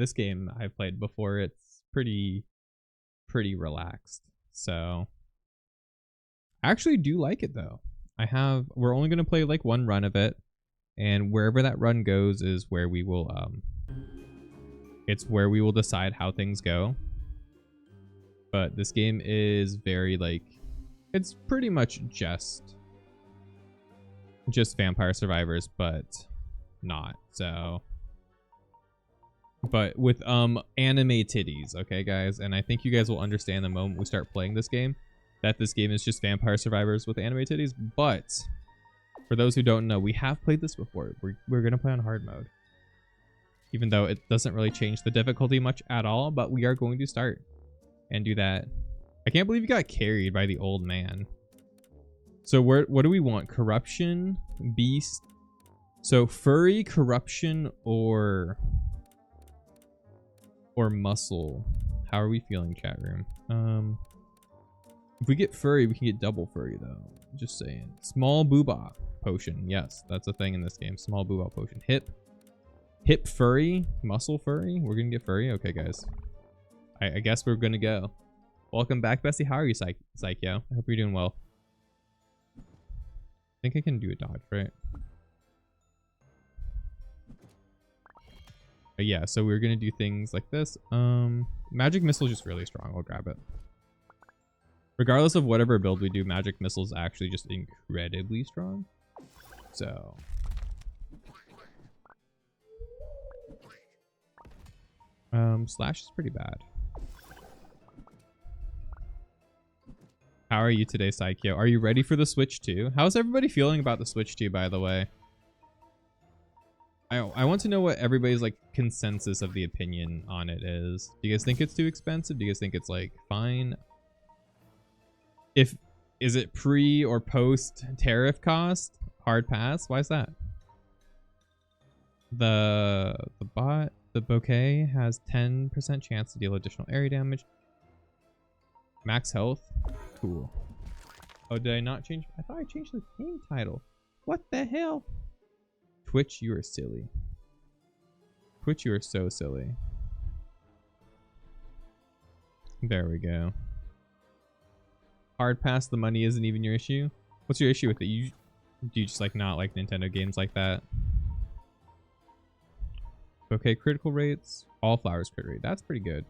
this game I've played before, it's pretty relaxed. So I actually do like it though. We're only gonna play like one run of it, and wherever that run goes is where we will it's where we will decide how things go. But this game is very like, it's pretty much just Vampire Survivors, but not. So, but with anime titties, okay guys? And I think you guys will understand the moment we start playing this game that this game is just Vampire Survivors with anime titties. But for those who don't know, we have played this before. We're gonna play on hard mode, even though it doesn't really change the difficulty much at all, but we are going to start and do that. I can't believe you got carried by the old man. So what do we want? Corruption, beast. So furry, corruption, or muscle. How are we feeling, chat room? If we get furry, we can get double furry though. Just saying. Small boobah potion. Yes, that's a thing in this game. Small boobah potion. Hip furry, muscle furry. We're gonna get furry. Okay, guys. I guess we're gonna go. Welcome back, Bessie. How are you, Psycho? I hope you're doing well. I think I can do a dodge, right? But yeah, so we're gonna do things like this. Magic missile is just really strong. I'll grab it. Regardless of whatever build we do, magic missile is actually just incredibly strong. So slash is pretty bad. How are you today, Psycho? Are you ready for the Switch 2? How's everybody feeling about the Switch 2, by the way? I want to know what everybody's like consensus of the opinion on it is. Do you guys think it's too expensive? Do you guys think it's like fine? Is it pre or post tariff cost? Hard pass? Why is that? The bouquet has 10% chance to deal additional area damage. Max health. Cool. Oh, did I not change? I thought I changed the game title. What the hell? Twitch, you are silly. Twitch, you are so silly. There we go. Hard pass, the money isn't even your issue. What's your issue with it? Do you just like not like Nintendo games like that? Okay, critical rates. All flowers crit rate. That's pretty good.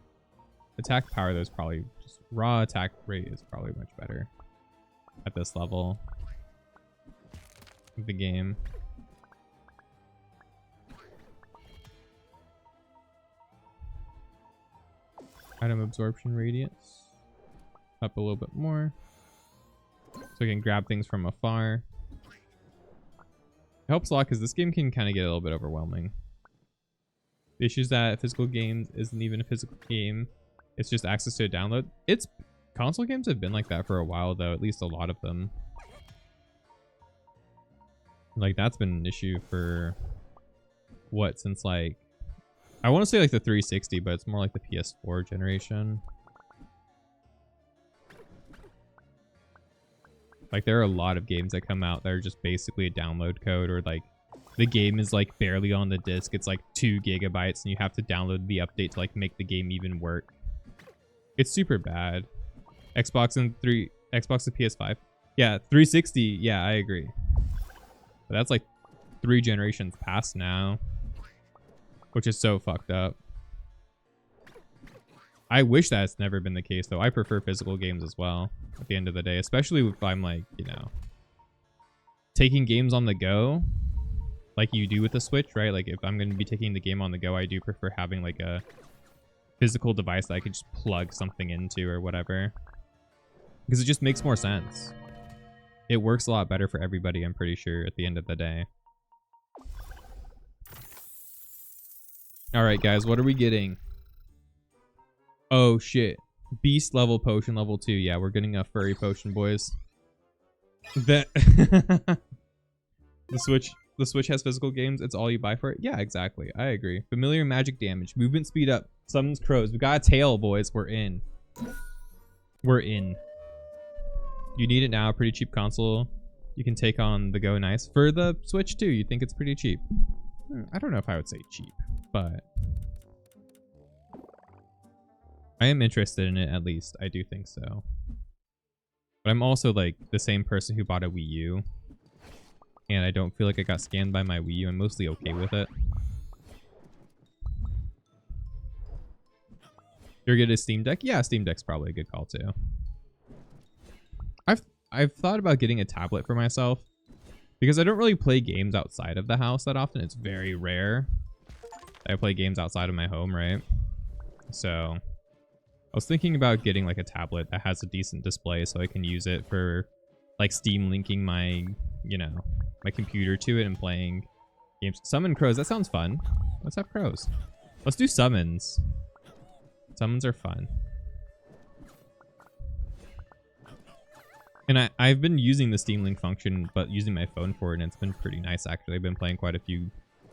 Attack power, though, is probably just raw attack rate is probably much better at this level of the game. Item absorption radius up a little bit more, so we can grab things from afar. It helps a lot because this game can kind of get a little bit overwhelming. The issue is that physical games isn't even a physical game. It's just access to a download. Console games have been like that for a while though, at least a lot of them. Like that's been an issue for what, since like, I want to say like the 360, but it's more like the PS4 generation. Like there are a lot of games that come out that are just basically a download code, or like the game is like barely on the disc. It's like 2 gigabytes and you have to download the update to like make the game even work. It's super bad. Xbox and PS5. Yeah, 360. Yeah, I agree. But that's like 3 generations past now, which is so fucked up. I wish that's never been the case though. I prefer physical games as well at the end of the day, especially if I'm like, you know, taking games on the go like you do with the Switch, right? Like if I'm going to be taking the game on the go, I do prefer having like a physical device that I could just plug something into or whatever, because it just makes more sense. It works a lot better for everybody, I'm pretty sure, at the end of the day. All right, guys, what are we getting? Oh, shit. Beast level potion, level 2. Yeah, we're getting a furry potion, boys. The Switch has physical games. It's all you buy for it. Yeah, exactly. I agree. Familiar magic damage. Movement speed up. Summons crows. We got a tail, boys. We're in. We're in. You need it now. A pretty cheap console. You can take on the go nice. For the Switch too, you think it's pretty cheap? I don't know if I would say cheap, but I am interested in it, at least. I do think so. But I'm also like the same person who bought a Wii U. And I don't feel like I got scammed by my Wii U. I'm mostly okay with it. You're good at Steam Deck? Yeah, Steam Deck's probably a good call too. I've thought about getting a tablet for myself because I don't really play games outside of the house that often. It's very rare that I play games outside of my home, right? So I was thinking about getting like a tablet that has a decent display so I can use it for like Steam linking my, you know, my computer to it and playing games. Summon crows, that sounds fun. Let's have crows. Let's do summons. Summons are fun. And I've been using the Steam Link function, but using my phone for it, and it's been pretty nice, actually. I've been playing quite a few.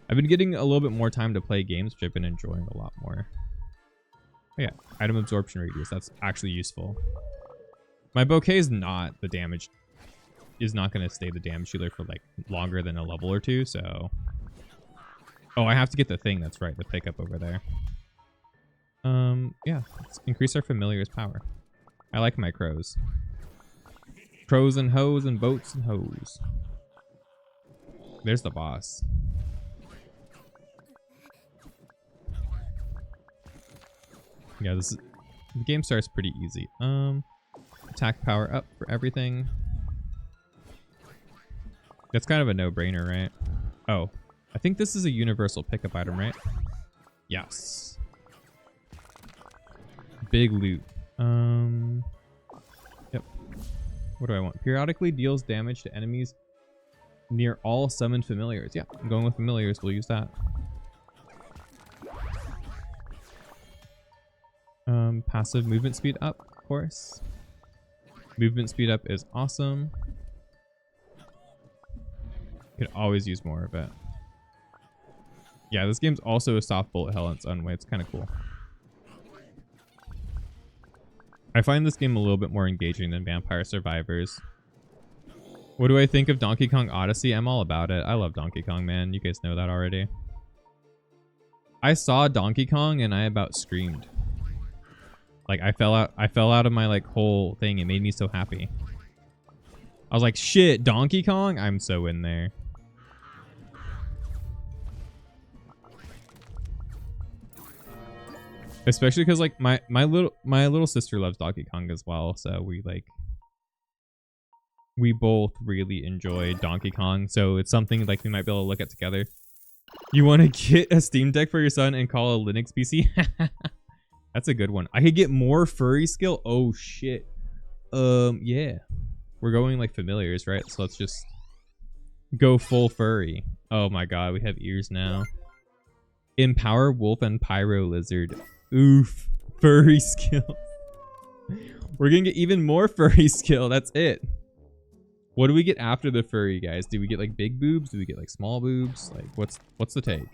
I've been getting a little bit more time to play games, which I've been enjoying a lot more. Oh, yeah, item absorption radius. That's actually useful. My bouquet is not the damage, is not going to stay the damage dealer for, like, longer than a level or two, so... Oh, I have to get the thing. That's right, the pickup over there. Yeah, let's increase our familiar's power. I like my crows. Crows and hoes and boats and hoes. There's the boss. Yeah, the game starts pretty easy. Attack power up for everything. That's kind of a no-brainer, right? Oh, I think this is a universal pickup item, right? Yes. Big loot. Yep. What do I want? Periodically deals damage to enemies near all summoned familiars. Yeah, I'm going with familiars. We'll use that. Passive movement speed up, of course. Movement speed up is awesome. Could always use more of it. Yeah, this game's also a soft bullet hell in its own way. It's kind of cool. I find this game a little bit more engaging than Vampire Survivors. What do I think of Donkey Kong Odyssey? I'm all about it. I love Donkey Kong, man. You guys know that already. I saw Donkey Kong and I about screamed. Like I fell out of my like whole thing. It made me so happy. I was like, shit, Donkey Kong? I'm so in there. Especially because like my little sister loves Donkey Kong as well, so we both really enjoy Donkey Kong, so it's something like we might be able to look at together. You want to get a Steam Deck for your son and call a Linux PC? That's a good one. I could get more furry skill. Oh shit. Yeah, we're going like familiars, right? So let's just go full furry. Oh my god, we have ears now. Empower wolf and pyro lizard. Oof, furry skill. We're gonna get even more furry skill. That's it. What do we get after the furry, guys? Do we get like big boobs? Do we get like small boobs? Like what's the take?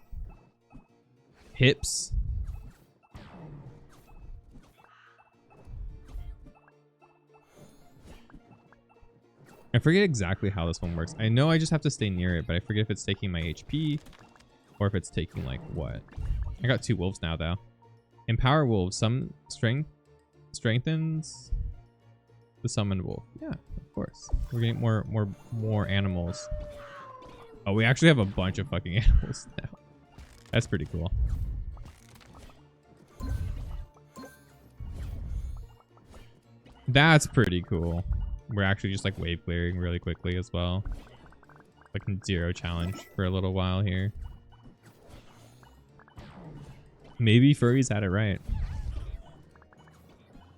Hips. I forget exactly how this one works. I know I just have to stay near it, but I forget if it's taking my HP or if it's taking like what. I got 2 wolves now though. Empower wolves. Some strengthens the summoned wolf. Yeah, of course. We're getting more animals. Oh, we actually have a bunch of fucking animals now. That's pretty cool. That's pretty cool. We're actually just like wave clearing really quickly as well. Like zero challenge for a little while here. Maybe Furry's had it right.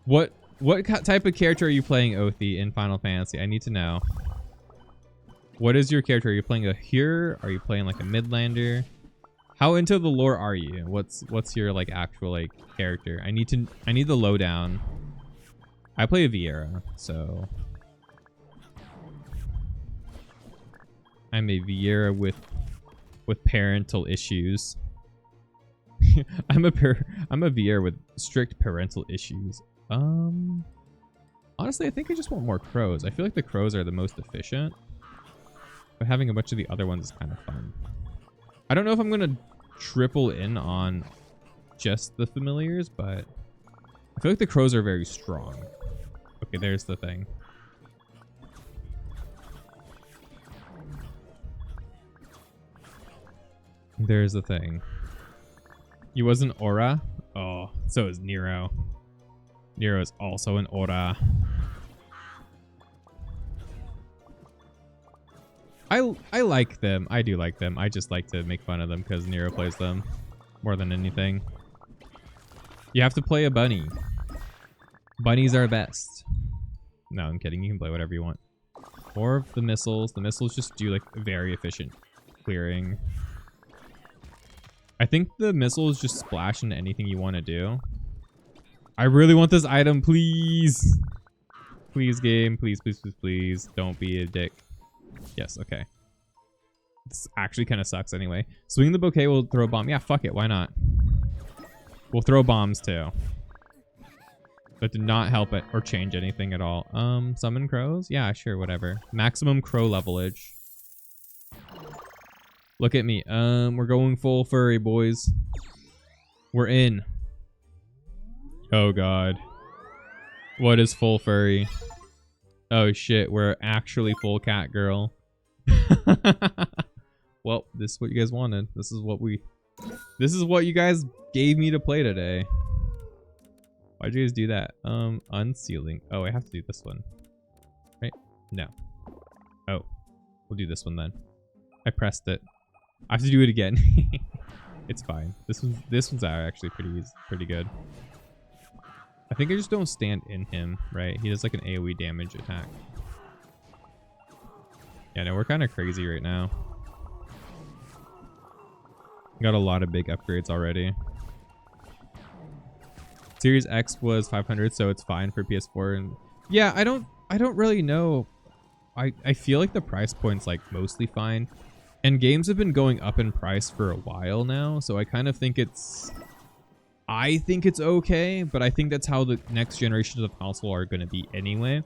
What type of character are you playing, Othi, in Final Fantasy? I need to know. What is your character? Are you playing a hero? Are you playing like a midlander? How into the lore are you? What's your like actual like character? I need the lowdown. I play a Vieira, so I'm a Vieira with parental issues. I'm a Vieira with strict parental issues. Honestly, I think I just want more crows. I feel like the crows are the most efficient, but having a bunch of the other ones is kind of fun. I don't know if I'm gonna triple in on just the familiars, but I feel like the crows are very strong. Okay, there's the thing. There's the thing. He was an aura? Oh, so is Nero. Nero is also an aura. I like them. I do like them. I just like to make fun of them because Nero plays them more than anything. You have to play a bunny. Bunnies are best. No, I'm kidding. You can play whatever you want. Or the missiles. The missiles just do like very efficient clearing. I think the missiles just splash into anything you want to do. I really want this item, please. Please, game. Please, please, please, please. Don't be a dick. Yes, okay. This actually kind of sucks anyway. Swing the bouquet will throw a bomb. Yeah, fuck it. Why not? We'll throw bombs too. That did not help it or change anything at all. Summon crows? Yeah, sure, whatever. Maximum crow levelage. Look at me. We're going full furry, boys. We're in. Oh, God. What is full furry? Oh, shit. We're actually full cat girl. Well, this is what you guys wanted. This is what you guys gave me to play today. Why'd you guys do that? Unsealing. Oh, I have to do this one. Right? No. Oh. We'll do this one then. I pressed it. I have to do it again. It's fine. This one's actually pretty good. I think I just don't stand in him, right? He does like an AoE damage attack. Yeah, no, we're kind of crazy right now. Got a lot of big upgrades already. Series X was 500, so it's fine for PS4. And yeah, I don't really know. I feel like the price point's like mostly fine. And games have been going up in price for a while now, so I kind of think it's okay, but I think that's how the next generations of console are going to be anyway.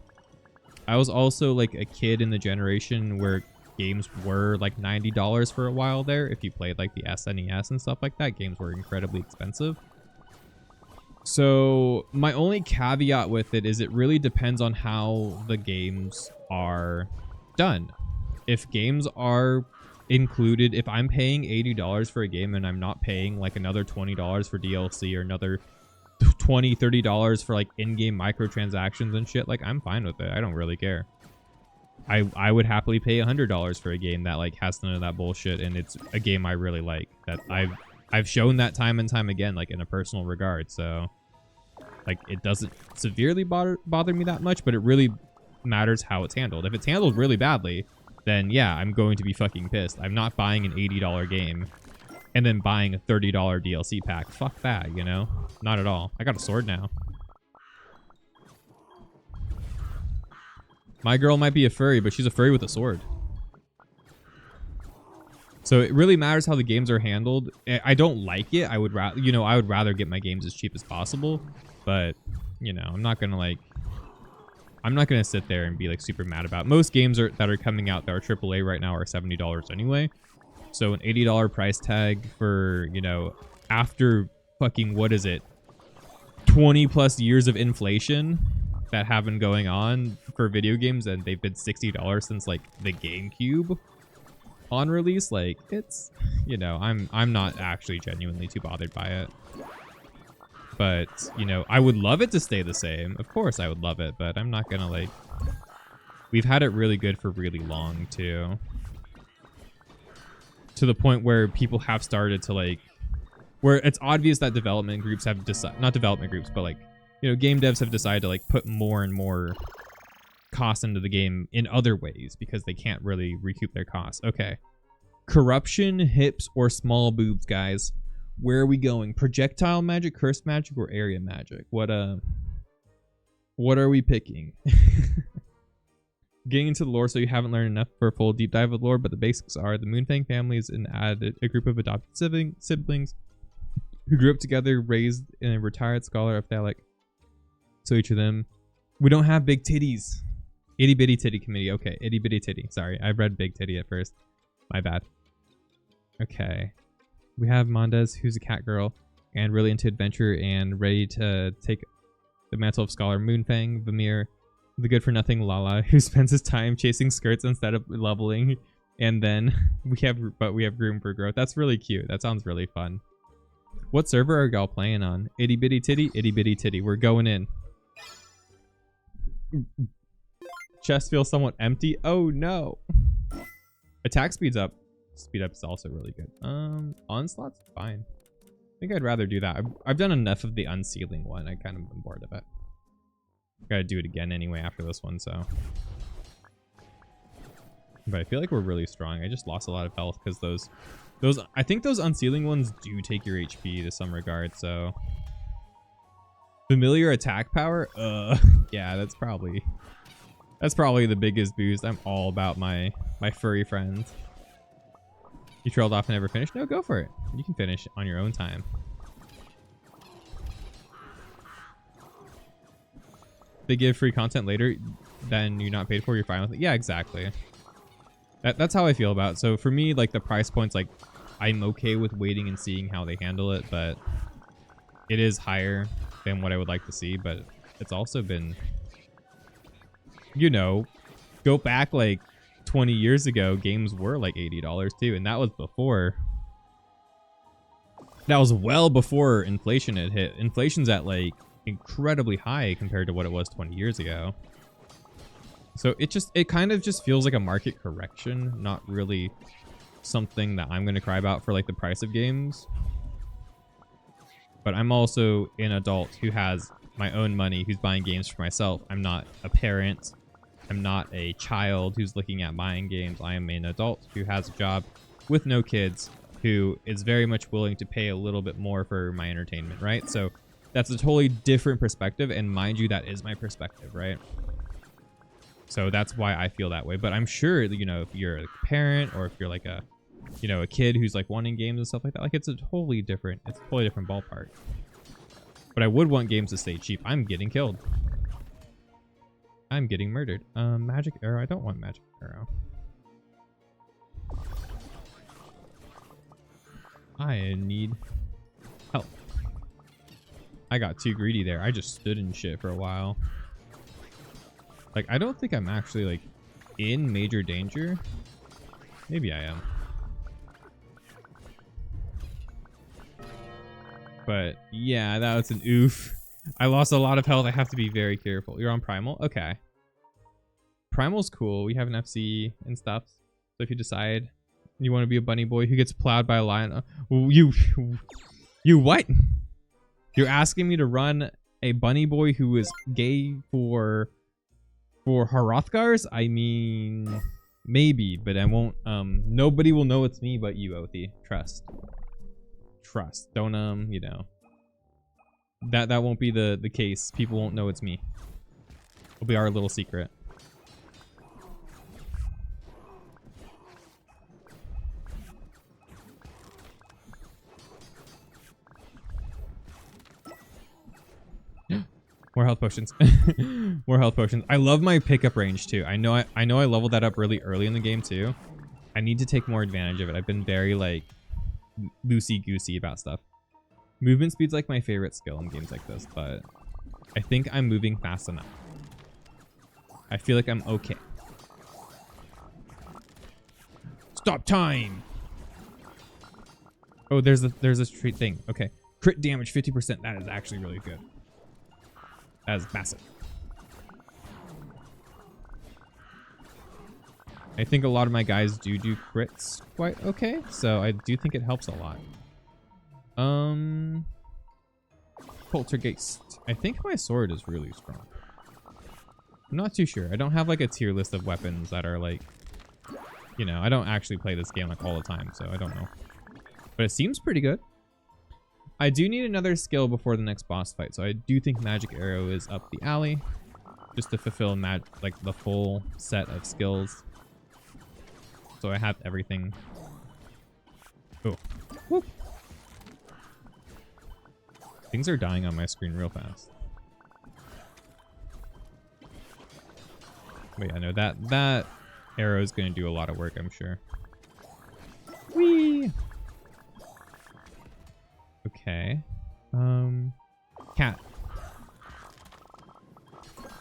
I was also like a kid in the generation where games were like $90 for a while there. If you played like the SNES and stuff like that, games were incredibly expensive. So my only caveat with it is it really depends on how the games are done. If games are included, if I'm paying $80 for a game and I'm not paying like another $20 for DLC or another $20, $30 for like in-game microtransactions and shit, like I'm fine with it. I don't really care. I would happily pay $100 for a game that like has none of that bullshit and it's a game I really like, that I've shown that time and time again, like in a personal regard. So like it doesn't severely bother me that much, but it really matters how it's handled. If it's handled really badly, then yeah, I'm going to be fucking pissed. I'm not buying an $80 game and then buying a $30 DLC pack. Fuck that, you know? Not at all. I got a sword now. My girl might be a furry, but she's a furry with a sword. So it really matters how the games are handled. I don't like it. I would rather get my games as cheap as possible, but you know, I'm not gonna sit there and be like super mad about it. Most games that are coming out that are AAA right now are $70 anyway. So an $80 price tag for, you know, after fucking, what is it, 20 plus years of inflation that have been going on for video games, and they've been $60 since like the GameCube on release. Like, it's, you know, I'm not actually genuinely too bothered by it. But, you know, I would love it to stay the same. Of course I would love it, but I'm not gonna like... We've had it really good for really long, too. To the point where people have started to like... Where it's obvious that development groups have decided... Not development groups, but like, you know, game devs have decided to like put more and more cost into the game in other ways because they can't really recoup their costs. Okay. Corruption, hips, or small boobs, guys. Where are we going? Projectile magic, cursed magic, or area magic? What are we picking? Getting into the lore, so you haven't learned enough for a full deep dive of lore, but the basics are the Moonfang family is a group of adopted siblings who grew up together, raised in a retired scholar of Thalic. So each of them, we don't have big titties. Itty bitty titty committee. Okay, itty bitty titty. Sorry, I read big titty at first. My bad. Okay. We have Mondes, who's a cat girl and really into adventure and ready to take the Mantle of Scholar Moonfang, Vamir, the good-for-nothing Lala, who spends his time chasing skirts instead of leveling, and then we have room for growth. That's really cute. That sounds really fun. What server are y'all playing on? Itty bitty titty, itty bitty titty. We're going in. Chest feels somewhat empty. Oh no. Attack speeds up. Speed up is also really good. Onslaught's fine. I think I'd rather do that. I've done enough of the unsealing one. I kind of am bored of it. Gotta do it again anyway after this one, so. But I feel like we're really strong. I just lost a lot of health because I think those unsealing ones do take your HP to some regard, so. Familiar attack power? Yeah, that's probably the biggest boost. I'm all about my furry friends. You trailed off and never finished? No, go for it. You can finish on your own time. They give free content later than you're not paid for, you're fine with it. Yeah, exactly. That's how I feel about it. So for me, like the price points, like I'm okay with waiting and seeing how they handle it, but it is higher than what I would like to see. But it's also been, you know, go back like 20 years ago, games were like $80 too, and that was before. That was well before inflation had hit. Inflation's at like incredibly high compared to what it was 20 years ago. So it kind of just feels like a market correction, not really something that I'm going to cry about for like the price of games. But I'm also an adult who has my own money, who's buying games for myself. I'm not a parent. I'm not a child who's looking at buying games. I am an adult who has a job with no kids, who is very much willing to pay a little bit more for my entertainment, right? So that's a totally different perspective, and mind you, that is my perspective, right? So that's why I feel that way. But I'm sure, you know, if you're a parent or if you're like a, you know, a kid who's like wanting games and stuff like that, like it's a totally different ballpark. But I would want games to stay cheap. I'm getting killed. I'm getting murdered. Magic arrow. I don't want magic arrow. I need help. I got too greedy there. I just stood in shit for a while. Like, I don't think I'm actually, like, in major danger. Maybe I am. But, yeah, that was an oof. I lost a lot of health. I have to be very careful. You're on Primal? Okay. Primal's cool. We have an FC and stuff. So if you decide you want to be a bunny boy who gets plowed by a lion... You what? You're asking me to run a bunny boy who is gay for Hrothgars? I mean, maybe, but I won't. Nobody will know it's me but you, Othi. Trust. Don't you know. That won't be the case. People won't know it's me. It'll be our little secret. More health potions. More health potions. I love my pickup range too. I know I leveled that up really early in the game too. I need to take more advantage of it. I've been very like loosey-goosey about stuff. Movement speed's like my favorite skill in games like this, but I think I'm moving fast enough. I feel like I'm okay. Stop time. Oh, there's a street thing. Okay. Crit damage 50%. That is actually really good. That is massive. I think a lot of my guys do crits quite okay, so I do think it helps a lot. Poltergeist. I think my sword is really strong. I'm not too sure. I don't have like a tier list of weapons that are like, you know, I don't actually play this game like all the time, so I don't know. But it seems pretty good. I do need another skill before the next boss fight, so I do think Magic Arrow is up the alley, just to fulfill like the full set of skills. So I have everything. Oh, whoop! Things are dying on my screen real fast. But yeah, no, that arrow is going to do a lot of work, I'm sure. Whee! Okay. Cat.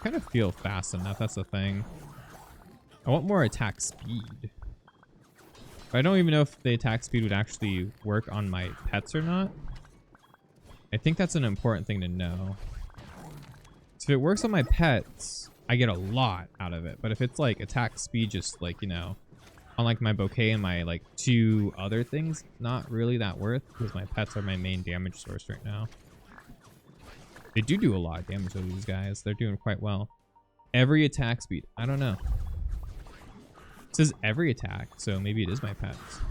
kind of feel fast enough. That's the thing. I want more attack speed. But I don't even know if the attack speed would actually work on my pets or not. I think that's an important thing to know. So if it works on my pets, I get a lot out of it. But if it's like attack speed, just like, you know, on like my bouquet and my like 2 other things, not really that worth, because my pets are my main damage source right now. They do a lot of damage to these guys. They're doing quite well. Every attack speed. I don't know. It says every attack, so maybe it is my pets.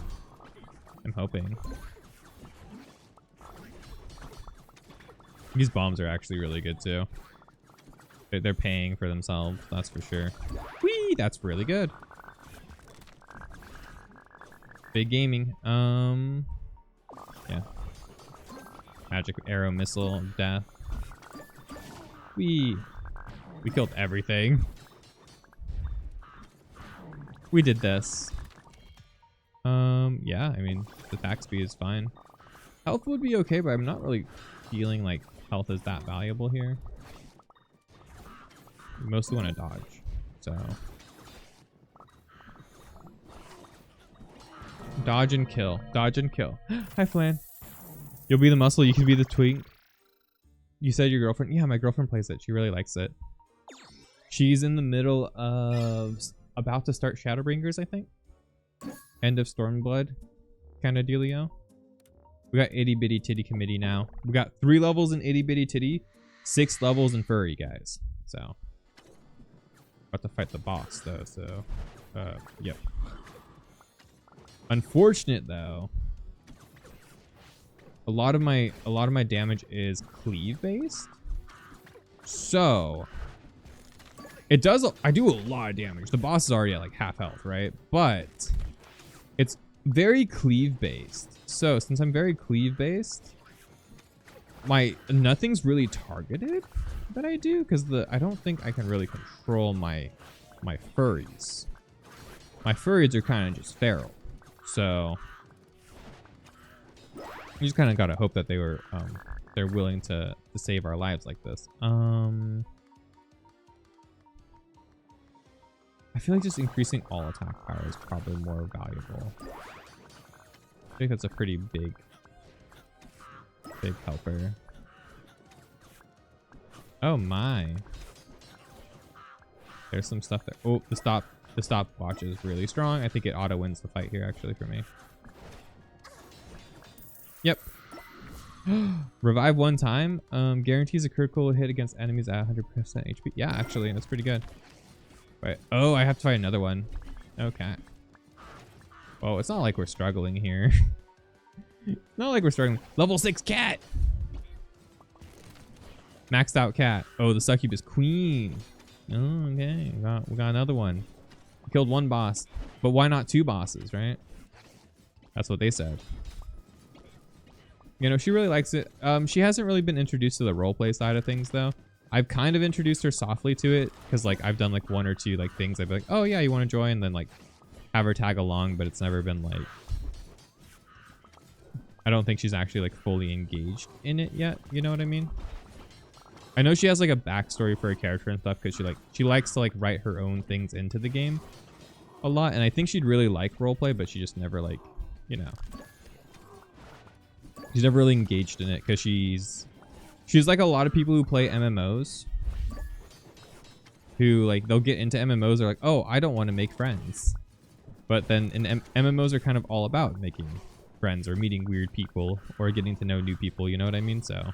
I'm hoping. These bombs are actually really good too. They're paying for themselves, that's for sure. Whee! That's really good. Big gaming. Yeah. Magic arrow missile death. We killed everything. We did this. Yeah, I mean, the attack speed is fine. Health would be okay, but I'm not really feeling like health is that valuable here. You mostly want to dodge, so. Dodge and kill. Dodge and kill. Hi, Flan. You'll be the muscle, you can be the twink. You said your girlfriend? Yeah, my girlfriend plays it. She really likes it. She's in the middle of about to start Shadowbringers, I think. End of Stormblood kind of dealio. We got itty bitty titty committee now. We got 3 levels in itty bitty titty, 6 levels in furry, guys. So about to fight the boss though, so yep. Unfortunate though. A lot of my damage is cleave based. So it does, I do a lot of damage. The boss is already at like half health, right? But it's very cleave based. So since I'm very cleave based, nothing's really targeted that I do, because I don't think I can really control my furries. My furries are kind of just feral. So you just kind of gotta hope that they're willing to save our lives like this. I feel like just increasing all attack power is probably more valuable. I think that's a pretty big helper. Oh my. There's some stuff there. Oh, the stopwatch is really strong. I think it auto wins the fight here actually for me. Yep. Revive 1 time. Guarantees a critical hit against enemies at 100% HP. Yeah, actually, that's pretty good. Right. Oh, I have to fight another one. Okay. Well, it's not like we're struggling here. Not like we're struggling. Level 6 cat. Maxed out cat. Oh, the succubus queen. Oh, okay. We got another one. We killed 1 boss. But why not 2 bosses, right? That's what they said. You know, she really likes it. She hasn't really been introduced to the roleplay side of things, though. I've kind of introduced her softly to it, because, like, I've done, like, 1 or 2, like, things. I'd be like, oh, yeah, you want to join? And then, like, have her tag along, but it's never been, like... I don't think she's actually, like, fully engaged in it yet. You know what I mean? I know she has, like, a backstory for her character and stuff, because she likes to, like, write her own things into the game a lot. And I think she'd really like roleplay, but she just never, like, you know... She's never really engaged in it, because she's like a lot of people who play MMOs, who like they'll get into MMOs, they're like, oh, I don't want to make friends, but then MMOs are kind of all about making friends or meeting weird people or getting to know new people, you know what I mean? So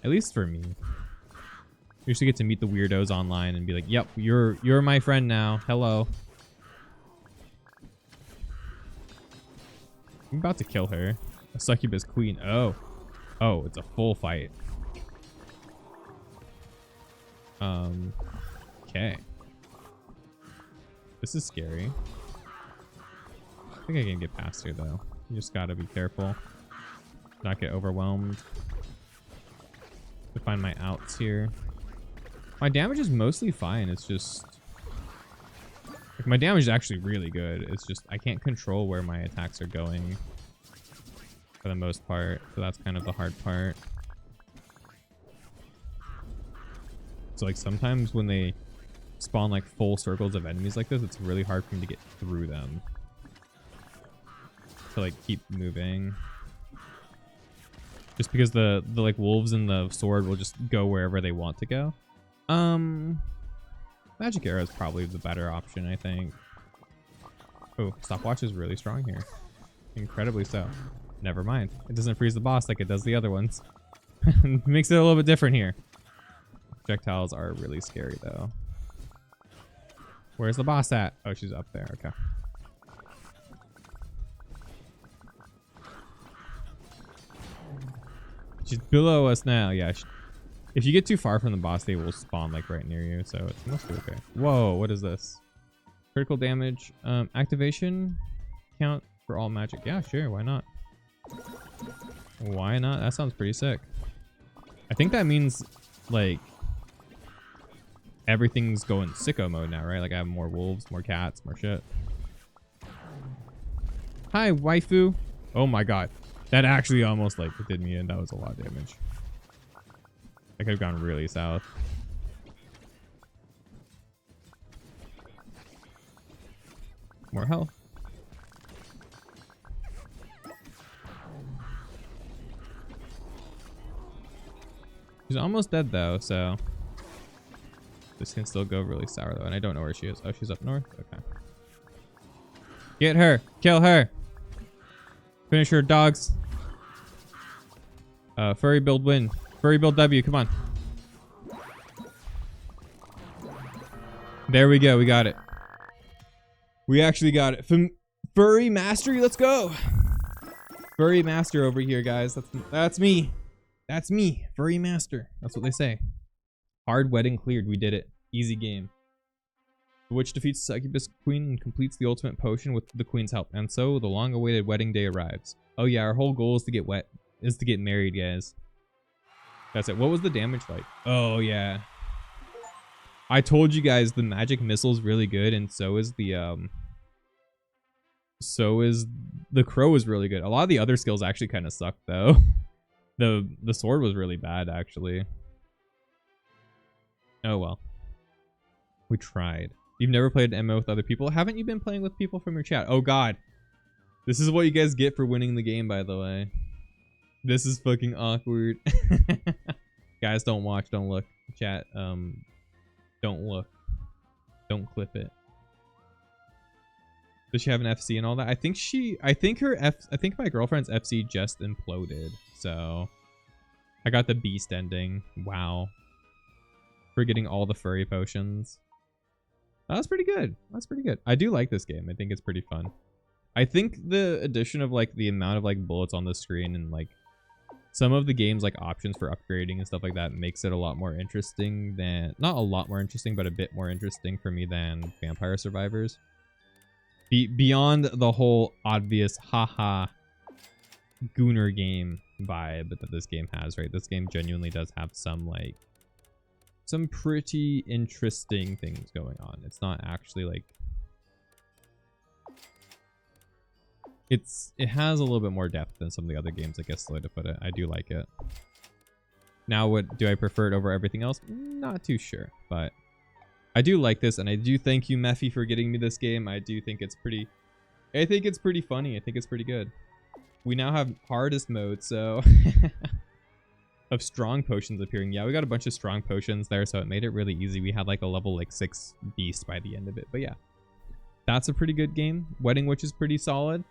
at least for me, you used to get to meet the weirdos online and be like, yep, you're my friend now, hello. I'm about to kill her. A succubus queen. Oh, it's a full fight. Okay. This is scary. I think I can get past here though. You just gotta be careful. Not get overwhelmed. To find my outs here. My damage is mostly fine. It's just... Like, my damage is actually really good. It's just I can't control where my attacks are going. For the most part, so that's kind of the hard part. So like sometimes when they spawn like full circles of enemies like this, it's really hard for me to get through them. To like keep moving. Just because the like wolves and the sword will just go wherever they want to go. Magic arrow is probably the better option, I think. Oh, stopwatch is really strong here. Incredibly so. Never mind. It doesn't freeze the boss like it does the other ones. Makes it a little bit different here. Projectiles are really scary though. Where's the boss at? Oh, she's up there. Okay. She's below us now. Yeah. If you get too far from the boss, they will spawn like right near you. So it's mostly okay. Whoa. What is this? Critical damage. Activation count for all magic. Yeah, sure. Why not? Why not? That sounds pretty sick. I think that means like everything's going sicko mode now, right? Like I have more wolves, more cats, more shit. Hi, waifu. Oh my god. That actually almost like did me in. That was a lot of damage. I could have gone really south. More health. She's almost dead though, so this can still go really sour though, and I don't know where she is. Oh, she's up north? Okay. Get her! Kill her! Finish her, dogs. Furry build win. Furry build W, come on. There we go, we got it. We actually got it. Furry mastery, let's go! Furry master over here, guys. That's me. That's me. Furry master. That's what they say. Hard wedding cleared. We did it. Easy game. The witch defeats the succubus queen and completes the ultimate potion with the queen's help. And so the long-awaited wedding day arrives. Oh yeah, our whole goal is to get married, guys. That's it. What was the damage like? Oh yeah. I told you guys the magic missile is really good, and so is the crow is really good. A lot of the other skills actually kind of suck though. The sword was really bad actually. Oh well. We tried. You've never played an MMO with other people? Haven't you been playing with people from your chat? Oh god. This is what you guys get for winning the game, by the way. This is fucking awkward. Guys, don't watch, don't look. Chat, don't look. Don't clip it. Does she have an FC and all that? I think my girlfriend's FC just imploded. So I got the beast ending. Wow. For getting all the furry potions. That's pretty good. That's pretty good. I do like this game. I think it's pretty fun. I think the addition of like the amount of like bullets on the screen and like some of the game's like options for upgrading and stuff like that makes it a lot more interesting than, not a lot more interesting, but a bit more interesting for me than Vampire Survivors. Beyond the whole obvious haha gooner game vibe that this game has, right? This game genuinely does have some like some pretty interesting things going on. It's not actually like it has a little bit more depth than some of the other games, I guess, the way to put it. I do like it. Now, what do I prefer it over everything else? Not too sure, but I do like this, and I do thank you, Mephi, for getting me this game. I do think it's pretty funny. I think it's pretty good. We now have hardest mode, so of strong potions appearing. Yeah, we got a bunch of strong potions there, so it made it really easy. We had like a level like 6 beast by the end of it, but yeah. That's a pretty good game. Wedding Witch is pretty solid.